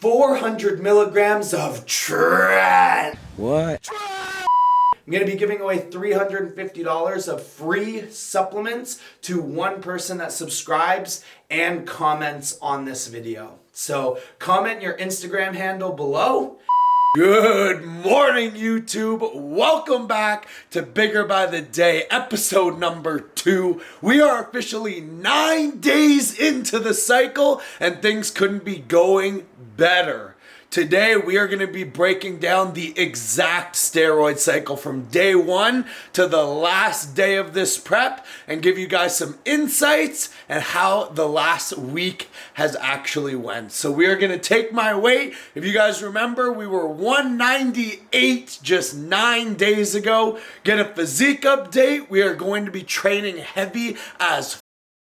400 milligrams of Tren. What? I'm going to be giving away $350 of free supplements to one person that subscribes and comments on this video. So comment your Instagram handle below. Good morning, YouTube. Welcome back to Bigger by the Day, episode number 2. We are officially 9 days into the cycle and things couldn't be going better. Today, we are going to be breaking down the exact steroid cycle from day 1 to the last day of this prep and give you guys some insights and how the last week has actually went. So we are going to take my weight. If you guys remember, we were 198 just 9 days ago. Get a physique update. We are going to be training heavy as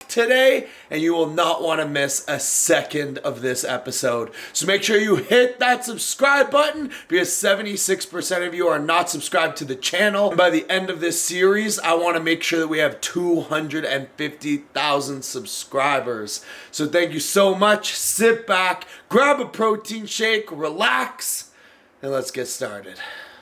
today, and you will not want to miss a second of this episode. So make sure you hit that subscribe button because 76% of you are not subscribed to the channel. And by the end of this series, I want to make sure that we have 250,000 subscribers. So thank you so much. Sit back, grab a protein shake, relax, and let's get started.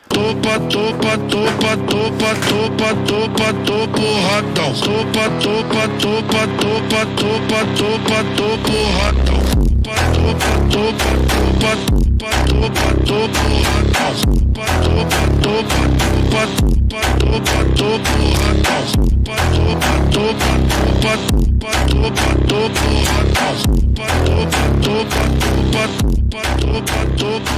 Topa, topa, topa, topa, topa, topa, topo hot dog. Topa, topa, topa, topa, topa, topa, topo hot dog. Topa, topa, topa, topa, topa, topo hot dog. Topa, topa, topa, topa, topa, topo hot dog. Topa, topa, topa, topa, topa, topo hot dog. Topa, topa, topa, topa, topo hot dog.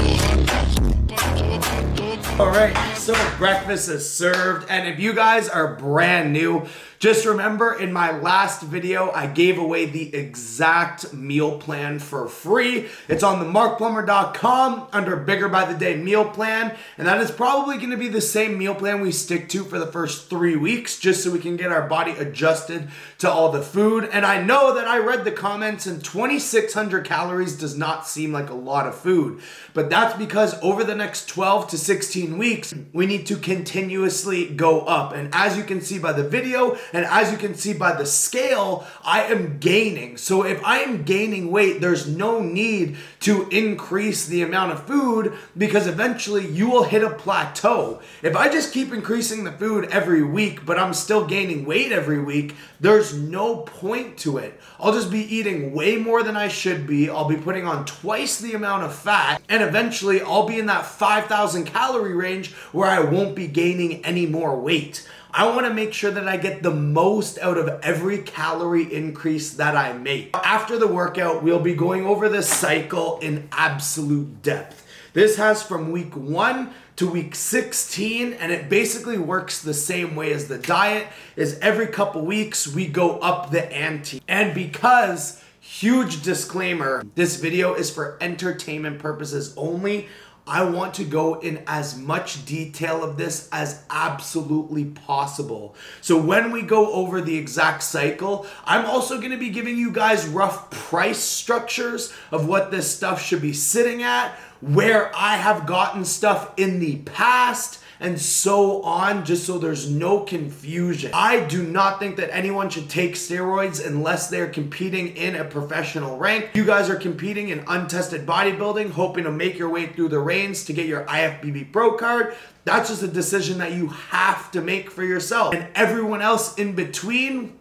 All right, so breakfast is served, and if you guys are brand new, just remember in my last video, I gave away the exact meal plan for free. It's on the markplummer.com under Bigger by the Day meal plan, and that is probably going to be the same meal plan we stick to for the first 3 weeks, just so we can get our body adjusted to all the food. And I know that I read the comments, and 2,600 calories does not seem like a lot of food, but that's because over the next 12 to 16 weeks, we need to continuously go up. And as you can see by the video, and as you can see by the scale, I am gaining. So if I am gaining weight, there's no need to increase the amount of food because eventually you will hit a plateau. If I just keep increasing the food every week, but I'm still gaining weight every week, there's no point to it. I'll just be eating way more than I should be. I'll be putting on twice the amount of fat, and eventually I'll be in that 5,000 calorie range where I won't be gaining any more weight. I want to make sure that I get the most out of every calorie increase that I make. After the workout, we'll be going over this cycle in absolute depth. This has from week 1 to week 16, and it basically works the same way as the diet. Is every couple weeks we go up the ante. And because, huge disclaimer, this video is for entertainment purposes only, I want to go in as much detail of this as absolutely possible. So when we go over the exact cycle, I'm also going to be giving you guys rough price structures of what this stuff should be sitting at, where I have gotten stuff in the past, and so on, just so there's no confusion. I do not think that anyone should take steroids unless they're competing in a professional rank. You guys are competing in untested bodybuilding, hoping to make your way through the reins to get your IFBB Pro card. That's just a decision that you have to make for yourself. And everyone else in between,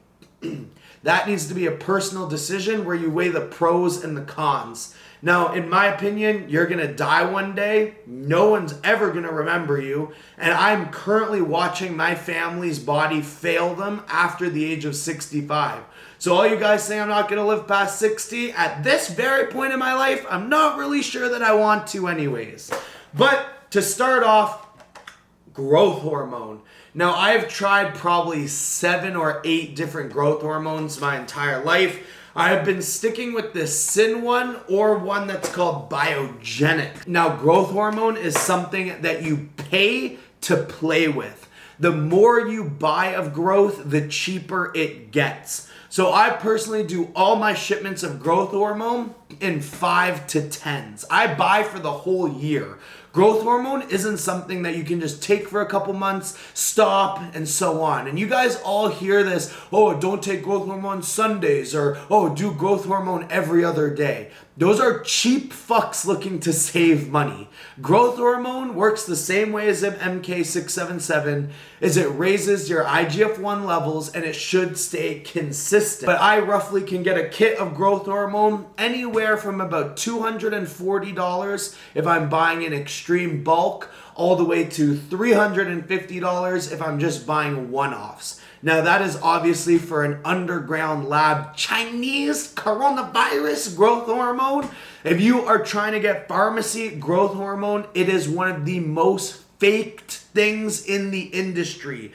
that needs to be a personal decision where you weigh the pros and the cons. Now, in my opinion, you're going to die one day. No one's ever going to remember you. And I'm currently watching my family's body fail them after the age of 65. So all you guys say I'm not going to live past 60, at this very point in my life, I'm not really sure that I want to anyways. But to start off, growth hormone. Now, I've tried probably 7 or 8 different growth hormones my entire life. I have been sticking with the Sin one or one that's called Biogenic. Now, growth hormone is something that you pay to play with. The more you buy of growth, the cheaper it gets. So I personally do all my shipments of growth hormone in 5 to 10s. I buy for the whole year. Growth hormone isn't something that you can just take for a couple months, stop, and so on. And you guys all hear this, oh, don't take growth hormone Sundays, or oh, do growth hormone every other day. Those are cheap fucks looking to save money. Growth hormone works the same way as MK677, is it raises your IGF-1 levels and it should stay consistent. But I roughly can get a kit of growth hormone anywhere from about $240 if I'm buying in extreme bulk, all the way to $350 if I'm just buying one-offs. Now that is obviously for an underground lab Chinese coronavirus growth hormone. If you are trying to get pharmacy growth hormone, it is one of the most faked things in the industry.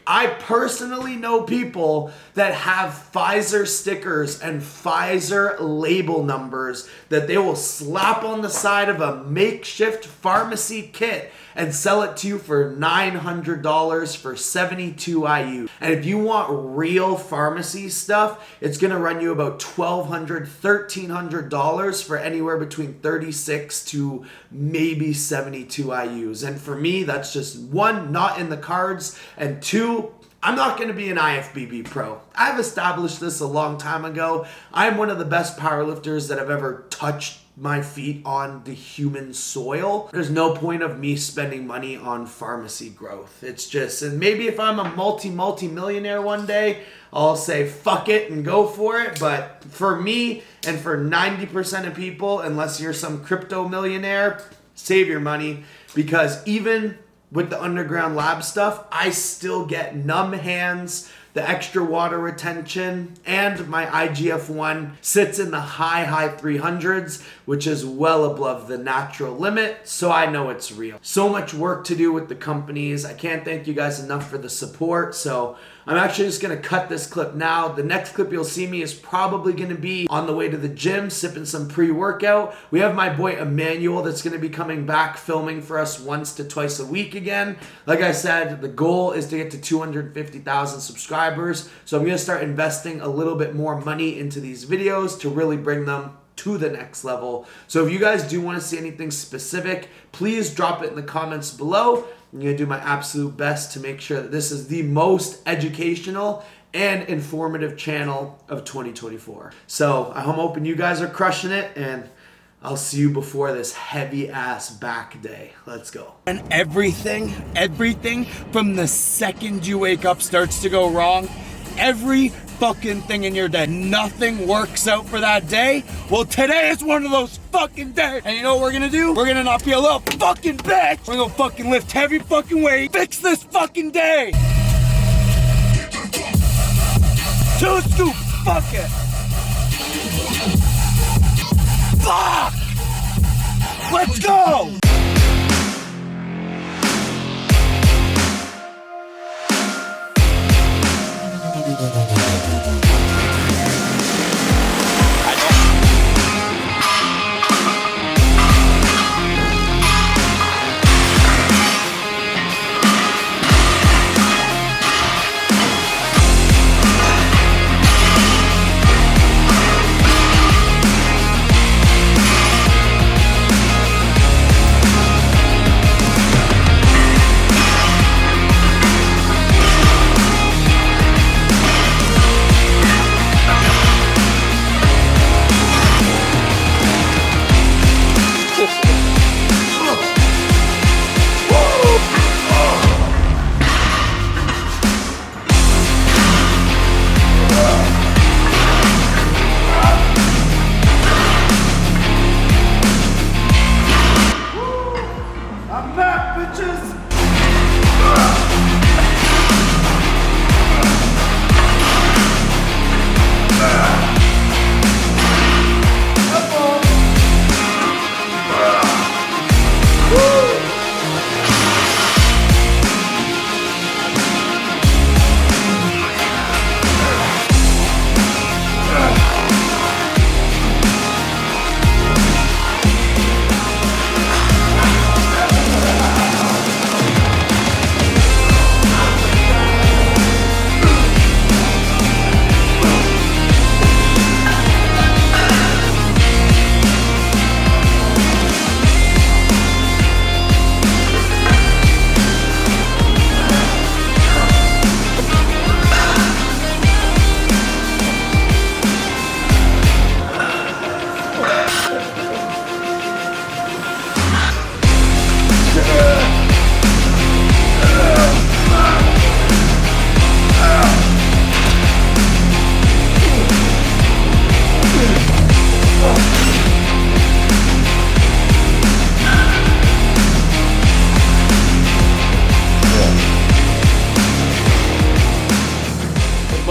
I personally know people that have Pfizer stickers and Pfizer label numbers that they will slap on the side of a makeshift pharmacy kit and sell it to you for $900 for 72 IU. And if you want real pharmacy stuff, it's gonna run you about $1,200, $1,300 for anywhere between 36 to maybe 72 IUs. And for me, that's just one, not in the cards, and two, I'm not going to be an IFBB pro. I've established this a long time ago. I'm one of the best powerlifters that have ever touched my feet on the human soil. There's no point of me spending money on pharmacy growth. It's just, and maybe if I'm a multi-millionaire one day, I'll say fuck it and go for it. But for me and for 90% of people, unless you're some crypto millionaire, save your money, because even with the underground lab stuff, I still get numb hands, the extra water retention, and my IGF-1 sits in the high 300s, which is well above the natural limit, so I know it's real. So much work to do with the companies. I can't thank you guys enough for the support, so I'm actually just gonna cut this clip now. The next clip you'll see me is probably gonna be on the way to the gym, sipping some pre-workout. We have my boy Emmanuel that's gonna be coming back filming for us once to twice a week again. Like I said, the goal is to get to 250,000 subscribers. So I'm gonna start investing a little bit more money into these videos to really bring them to the next level. So if you guys do want to see anything specific, please drop it in the comments below. I'm going to do my absolute best to make sure that this is the most educational and informative channel of 2024. So I'm hoping you guys are crushing it, and I'll see you before this heavy ass back day. Let's go. And everything from the second you wake up starts to go wrong. Every fucking thing in your day, nothing works out for that day. Well, today is one of those fucking days. And you know what we're gonna do? We're gonna not be a little fucking bitch. We're gonna fucking lift heavy fucking weight, fix this fucking day. 2 scoops, fuck it. Fuck! Let's go!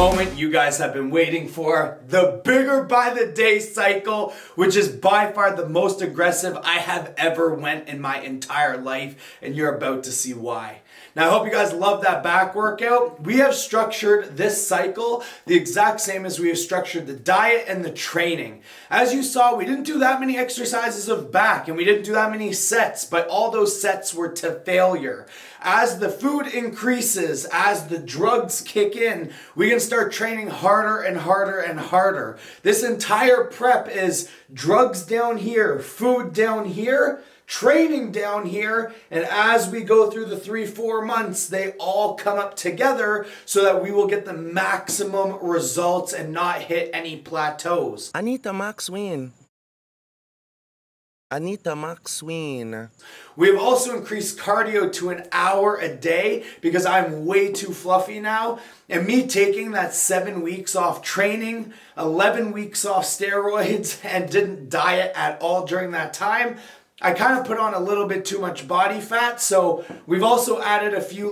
moment you guys have been waiting for, the bigger by the day cycle, which is by far the most aggressive I have ever went in my entire life, and you're about to see why. Now, I hope you guys love that back workout. We have structured this cycle the exact same as we have structured the diet and the training. As you saw, we didn't do that many exercises of back and we didn't do that many sets, but all those sets were to failure. As the food increases, as the drugs kick in, we can start training harder and harder and harder. This entire prep is drugs down here, food down here, training down here, and as we go through the 3-4 months, they all come up together so that we will get the maximum results and not hit any plateaus. Anita Maxwin. Anita Maxwin. We have also increased cardio to an hour a day because I'm way too fluffy now. And me taking that 7 weeks off training, 11 weeks off steroids, and didn't diet at all during that time, I kind of put on a little bit too much body fat. So we've also added a few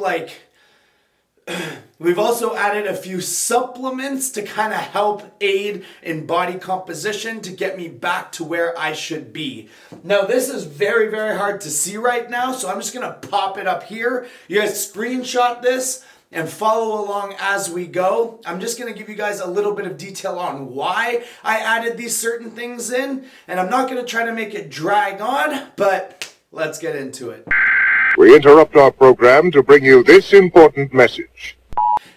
supplements to kind of help aid in body composition to get me back to where I should be. Now this is very, very hard to see right now, so I'm just gonna pop it up here. You guys screenshot this and follow along as we go. I'm just gonna give you guys a little bit of detail on why I added these certain things in, and I'm not gonna try to make it drag on, but let's get into it. We interrupt our program to bring you this important message.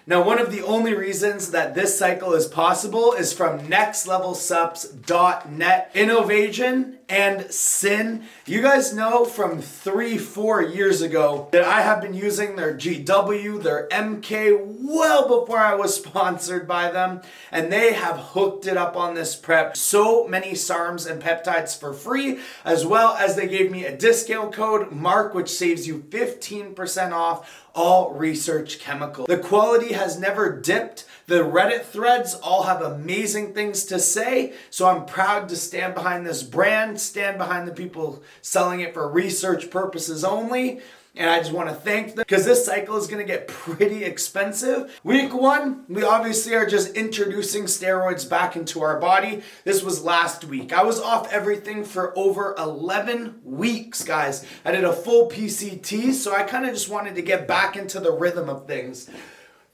Now, one of the only reasons that this cycle is possible is from nextlevelsups.net. Innovation and Sin. You guys know from 3-4 years ago that I have been using their GW, their MK, well before I was sponsored by them, and they have hooked it up on this prep. So many SARMs and peptides for free, as well as they gave me a discount code, MARK, which saves you 15% off all research chemical. The quality has never dipped. The Reddit threads all have amazing things to say, so I'm proud to stand behind this brand, stand behind the people selling it for research purposes only, and I just want to thank them because this cycle is going to get pretty expensive. Week 1, we obviously are just introducing steroids back into our body. This was last week. I was off everything for over 11 weeks, guys. I did a full PCT, so I kind of just wanted to get back into the rhythm of things.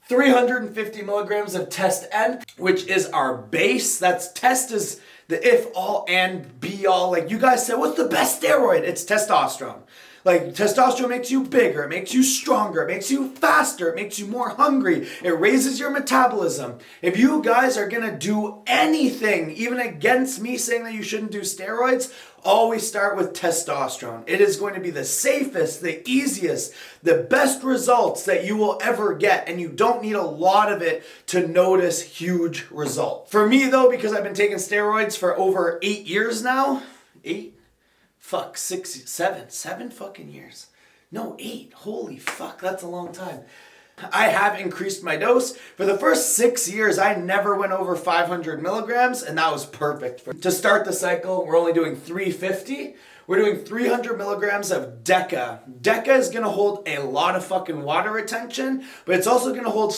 350 milligrams of test N, which is our base. That's test is the if all and be all. Like you guys said, what's the best steroid? It's testosterone. Like testosterone makes you bigger, it makes you stronger, it makes you faster, it makes you more hungry, it raises your metabolism. If you guys are gonna do anything, even against me saying that you shouldn't do steroids, always start with testosterone. It is going to be the safest, the easiest, the best results that you will ever get, and you don't need a lot of it to notice huge results. For me though, because I've been taking steroids for over 8 years now, 7 fucking years. No, 8. Holy fuck, that's a long time. I have increased my dose. For the first 6 years, I never went over 500 milligrams, and that was perfect. To start the cycle, we're only doing 350. We're doing 300 milligrams of Deca. Deca is going to hold a lot of fucking water retention, but it's also going to hold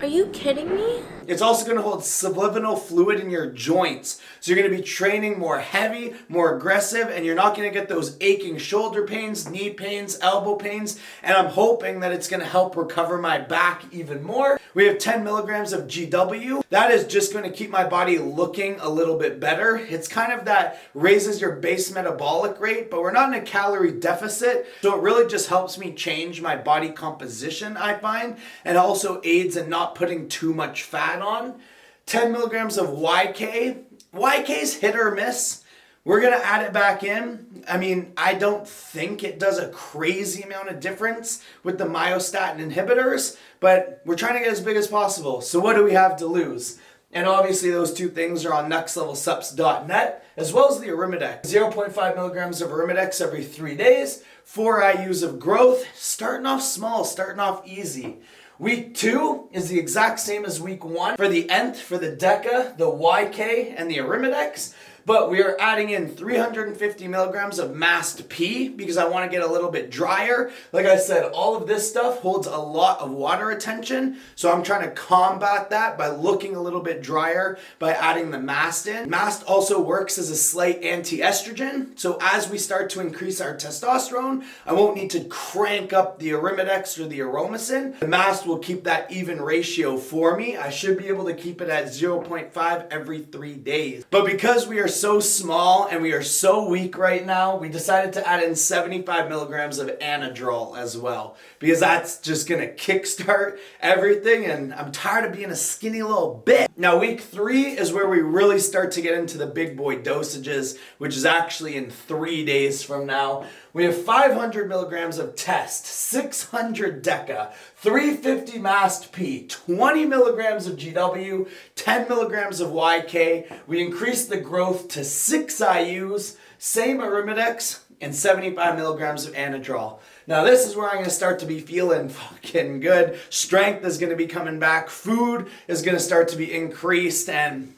Are you kidding me? It's also going to hold subliminal fluid in your joints. So you're going to be training more heavy, more aggressive, and you're not going to get those aching shoulder pains, knee pains, elbow pains, and I'm hoping that it's going to help recover my back even more. We have 10 milligrams of GW. That is just going to keep my body looking a little bit better. It's kind of that raises your base metabolic rate, but we're not in a calorie deficit, so it really just helps me change my body composition, I find, and also aids in not putting too much fat on. 10 milligrams of YK. YK's hit or miss. We're gonna add it back in. I mean, I don't think it does a crazy amount of difference with the myostatin inhibitors, but we're trying to get as big as possible. So what do we have to lose? And obviously those two things are on nextlevelsups.net, as well as the Arimidex. 0.5 milligrams of Arimidex every 3 days, 4 IUs of growth, starting off small, starting off easy. Week 2 is the exact same as week 1 for the Nth, for the Deca, the YK, and the Arimidex. But we are adding in 350 milligrams of mast pea because I want to get a little bit drier. Like I said, all of this stuff holds a lot of water retention, so I'm trying to combat that by looking a little bit drier by adding the mast in. Mast also works as a slight anti-estrogen, so as we start to increase our testosterone, I won't need to crank up the Arimidex or the Aromacin. The mast will keep that even ratio for me. I should be able to keep it at 0.5 every 3 days. But because we are so small and we are so weak right now, we decided to add in 75 milligrams of anadrol as well, because that's just gonna kickstart everything, and I'm tired of being a skinny little bitch. Now week 3 is where we really start to get into the big boy dosages, which is actually in 3 days from now. We have 500 milligrams of test, 600 deca, 350 mast P, 20 milligrams of GW, 10 milligrams of YK. We increased the growth to 6 IUs, same Arimidex, and 75 milligrams of anadrol. Now this is where I'm gonna start to be feeling fucking good. Strength is gonna be coming back. Food is gonna start to be increased, and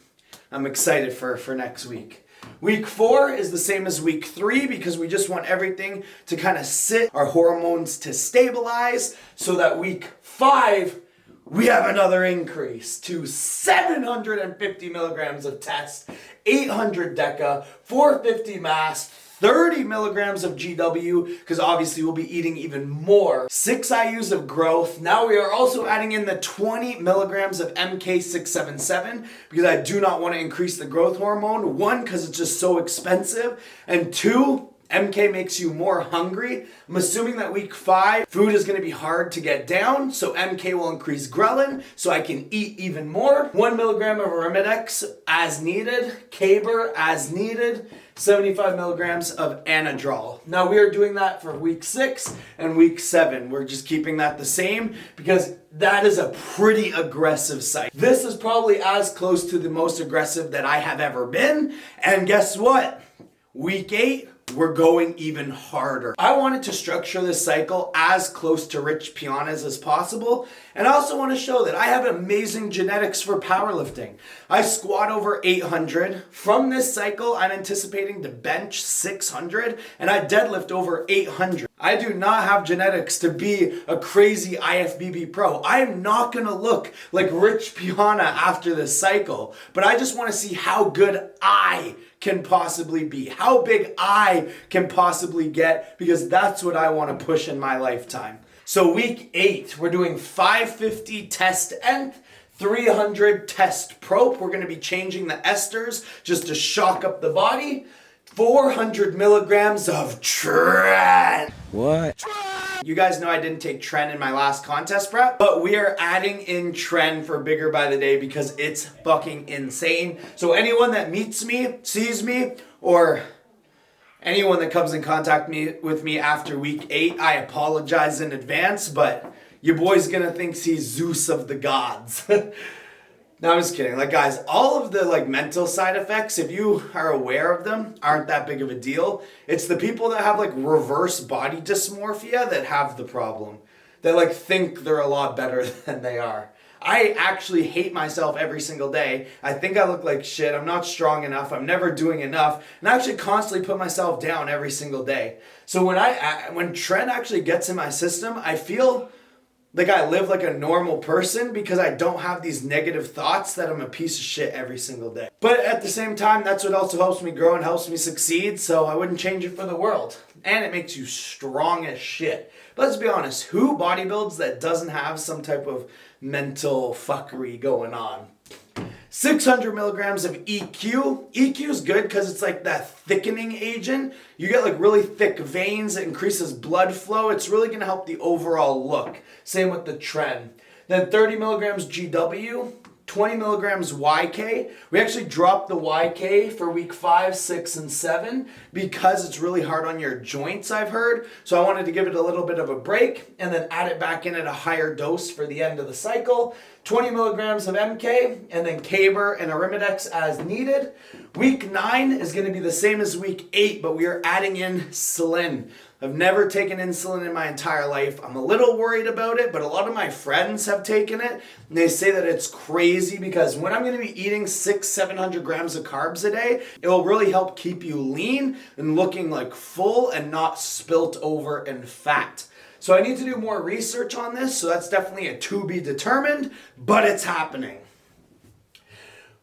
I'm excited for next week. Week 4 is the same as week 3 because we just want everything to kind of sit, our hormones to stabilize, so that week 5, we have another increase to 750 milligrams of test, 800 deca, 450 mast, 30 milligrams of GW, because obviously we'll be eating even more. 6 IUs of growth. Now we are also adding in the 20 milligrams of MK677 because I do not want to increase the growth hormone. 1, because it's just so expensive, and 2, MK makes you more hungry. I'm assuming that week 5, food is going to be hard to get down, so MK will increase ghrelin, so I can eat even more. 1 milligram of Arimidex as needed, Caber as needed, 75 milligrams of anadrol. Now we are doing that for week 6 and week 7. We're just keeping that the same because that is a pretty aggressive cycle. This is probably as close to the most aggressive that I have ever been. And guess what? Week 8, we're going even harder. I wanted to structure this cycle as close to Rich Piana's as possible, and I also want to show that I have amazing genetics for powerlifting. I squat over 800. From this cycle, I'm anticipating to bench 600, and I deadlift over 800. I do not have genetics to be a crazy IFBB pro. I am not gonna look like Rich Piana after this cycle, but I just want to see how good I can possibly be, how big I can possibly get, because that's what I want to push in my lifetime. So week 8, we're doing 550 test nth, 300 test prop. We're going to be changing the esters just to shock up the body. 400 milligrams of tren. What? You guys know I didn't take tren in my last contest prep, but we are adding in tren for Bigger by the Day because it's fucking insane. So anyone that meets me, sees me, or anyone that comes in contact with me after week 8, I apologize in advance, but your boy's gonna think he's Zeus of the gods. No, I'm just kidding. Like, guys, all of the mental side effects, if you are aware of them, aren't that big of a deal. It's the people that have reverse body dysmorphia that have the problem. That think they're a lot better than they are. I actually hate myself every single day. I think I look like shit. I'm not strong enough. I'm never doing enough. And I actually constantly put myself down every single day. So when tren actually gets in my system, I feel like I live like a normal person because I don't have these negative thoughts that I'm a piece of shit every single day. But at the same time, that's what also helps me grow and helps me succeed, so I wouldn't change it for the world. And it makes you strong as shit. But let's be honest, who bodybuilds that doesn't have some type of mental fuckery going on? 600 milligrams of EQ. EQ is good because it's that thickening agent. You get really thick veins. It increases blood flow. It's really going to help the overall look. Same with the tren. Then 30 milligrams GW, 20 milligrams YK. We actually dropped the YK for week 5, 6, and 7 because it's really hard on your joints, I've heard. So I wanted to give it a little bit of a break and then add it back in at a higher dose for the end of the cycle. 20 milligrams of MK, and then Caber and Arimidex as needed. Week 9 is going to be the same as week 8, but we are adding in insulin. I've never taken insulin in my entire life. I'm a little worried about it, but a lot of my friends have taken it, and they say that it's crazy because when I'm going to be eating 600-700 grams of carbs a day, it will really help keep you lean and looking like full and not spilt over in fat. So I need to do more research on this, so that's definitely a to be determined, but it's happening.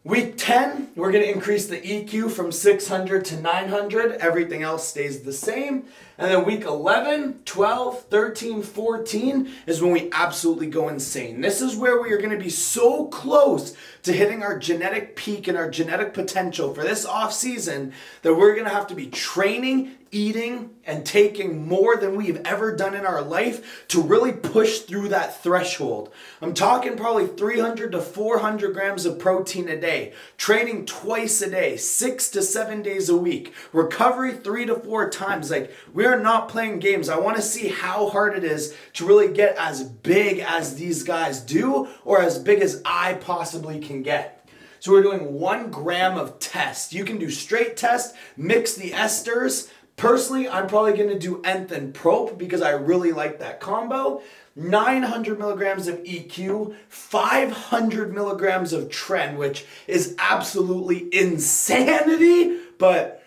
Week 10, we're going to increase the EQ from 600 to 900. Everything else stays the same. And then week 11, 12, 13, 14 is when we absolutely go insane. This is where we are going to be so close to hitting our genetic peak and our genetic potential for this off season that we're going to have to be training, eating, and taking more than we've ever done in our life to really push through that threshold. I'm talking probably 300 to 400 grams of protein a day, training twice a day, 6 to 7 days a week, recovery 3 to 4 times. Like, we are not playing games. I want to see how hard it is to really get as big as these guys do, or as big as I possibly can get. So we're doing 1 gram of test. You can do straight test, mix the esters. Personally, I'm probably going to do nth and prop because I really like that combo. 900 milligrams of EQ, 500 milligrams of tren, which is absolutely insanity, but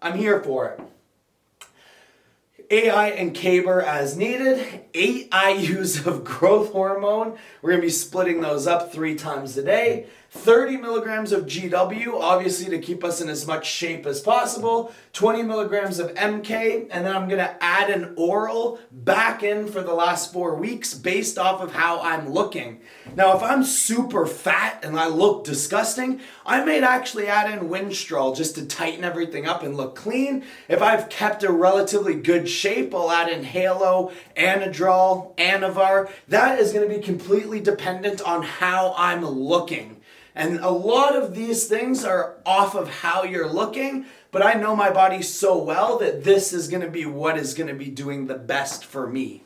I'm here for it. AI and Caber as needed, 8 IUs of growth hormone. We're going to be splitting those up 3 times a day. 30 milligrams of GW, obviously to keep us in as much shape as possible. 20 milligrams of MK, and then I'm going to add an oral back in for the last 4 weeks based off of how I'm looking. Now, if I'm super fat and I look disgusting, I may actually add in Winstrol just to tighten everything up and look clean. If I've kept a relatively good shape, I'll add in Halo, Anadrol, Anavar. That is going to be completely dependent on how I'm looking. And a lot of these things are off of how you're looking, but I know my body so well that this is going to be what is going to be doing the best for me.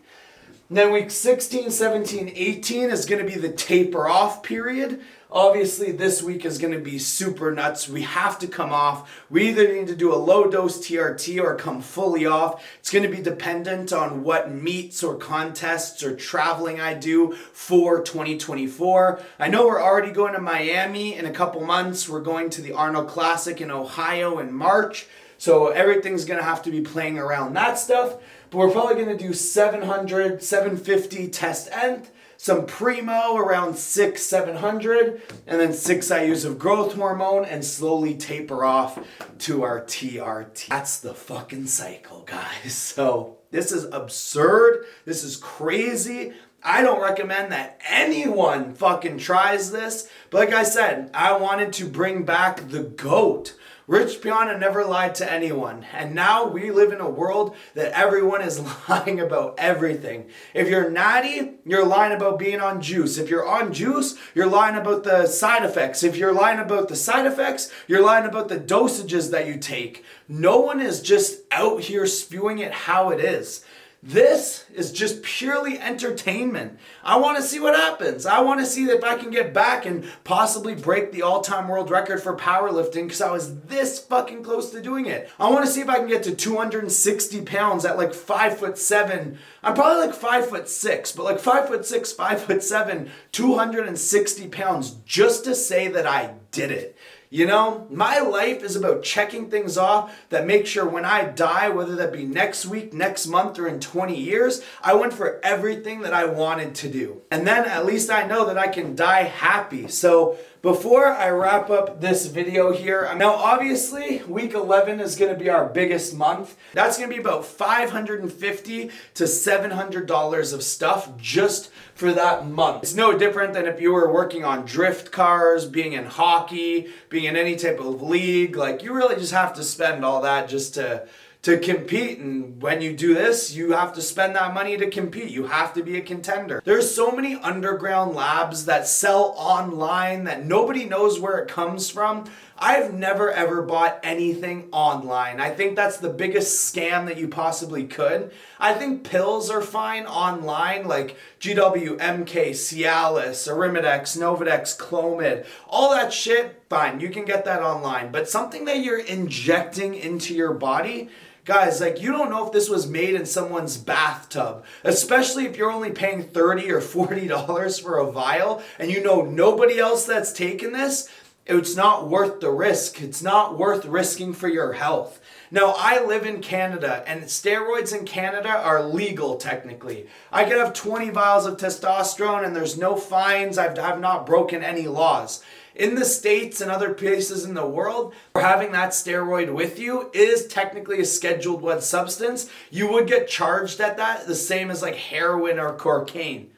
And then week 16, 17, 18 is going to be the taper off period. Obviously, this week is going to be super nuts. We have to come off. We either need to do a low dose TRT or come fully off. It's going to be dependent on what meets or contests or traveling I do for 2024. I know we're already going to Miami in a couple months. We're going to the Arnold Classic in Ohio in March. So everything's going to have to be playing around that stuff. But we're probably going to do 700, 750 test nth. Some Primo around 700, and then 6 IUs of growth hormone, and slowly taper off to our TRT. That's the fucking cycle, guys. So this is absurd. This is crazy. I don't recommend that anyone fucking tries this. But like I said, I wanted to bring back the GOAT. Rich Piana never lied to anyone, and now we live in a world that everyone is lying about everything. If you're natty, you're lying about being on juice. If you're on juice, you're lying about the side effects. If you're lying about the side effects, you're lying about the dosages that you take. No one is just out here spewing it how it is. This is just purely entertainment. I want to see what happens. I want to see if I can get back and possibly break the all-time world record for powerlifting because I was this fucking close to doing it. I want to see if I can get to 260 pounds at like 5'7". I'm probably like 5'6", but like 5'6", 5'7", 260 pounds just to say that I did it. You know, my life is about checking things off that make sure when I die, whether that be next week, next month, or in 20 years, I went for everything that I wanted to do. And then at least I know that I can die happy. So before I wrap up this video here, now obviously week 11 is going to be our biggest month. That's going to be about $550 to $700 of stuff just for that month. It's no different than if you were working on drift cars, being in hockey, being in any type of league. Like, you really just have to spend all that just to compete, and when you do this, you have to spend that money to compete. You have to be a contender. There's so many underground labs that sell online that nobody knows where it comes from. I've never ever bought anything online. I think that's the biggest scam that you possibly could. I think pills are fine online, like GW, MK, Cialis, Arimidex, Novadex, Clomid, all that shit, fine, you can get that online. But something that you're injecting into your body, guys, like, you don't know if this was made in someone's bathtub, especially if you're only paying $30 or $40 for a vial and you know nobody else that's taken this. It's not worth the risk. It's not worth risking for your health. Now, I live in Canada, and steroids in Canada are legal technically. I could have 20 vials of testosterone and there's no fines. I've not broken any laws. In the States and other places in the world, having that steroid with you is technically a Scheduled 1 substance. You would get charged at that, the same as like heroin or cocaine,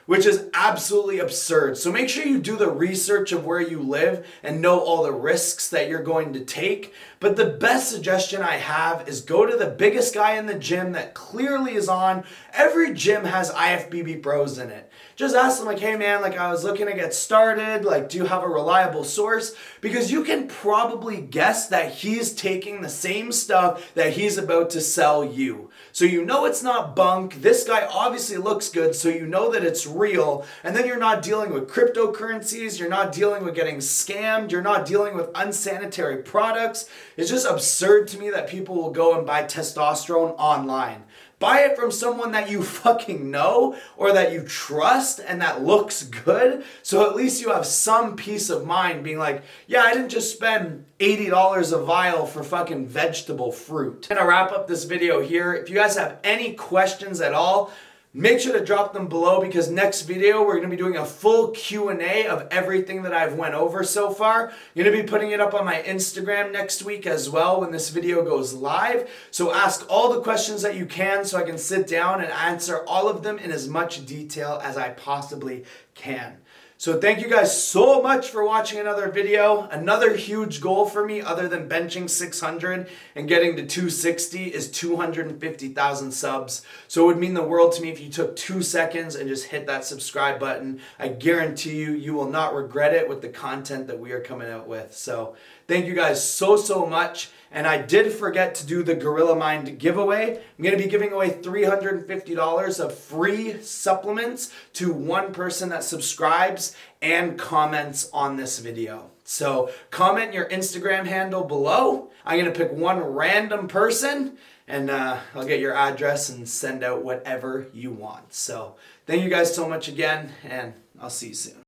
which is absolutely absurd. So make sure you do the research of where you live and know all the risks that you're going to take. But the best suggestion I have is go to the biggest guy in the gym that clearly is on. Every gym has IFBB Bros in it. Just ask them like, hey man, like I was looking to get started, like do you have a reliable source? Because you can probably guess that he's taking the same stuff that he's about to sell you. So you know it's not bunk. This guy obviously looks good, so you know that it's real. And then you're not dealing with cryptocurrencies, you're not dealing with getting scammed, you're not dealing with unsanitary products. It's just absurd to me that people will go and buy testosterone online. Buy it from someone that you fucking know or that you trust and that looks good. So at least you have some peace of mind being like, yeah, I didn't just spend $80 a vial for fucking vegetable fruit. I'm gonna wrap up this video here. If you guys have any questions at all, make sure to drop them below, because next video we're going to be doing a full Q&A of everything that I've went over so far. I'm going to be putting it up on my Instagram next week as well when this video goes live. So ask all the questions that you can so I can sit down and answer all of them in as much detail as I possibly can. So thank you guys so much for watching another video. Another huge goal for me, other than benching 600 and getting to 260, is 250,000 subs. So it would mean the world to me if you took 2 seconds and just hit that subscribe button. I guarantee you, you will not regret it with the content that we are coming out with. So thank you guys so much. And I did forget to do the Gorilla Mind giveaway. I'm going to be giving away $350 of free supplements to one person that subscribes and comments on this video. So comment your Instagram handle below. I'm going to pick one random person and I'll get your address and send out whatever you want. So thank you guys so much again, and I'll see you soon.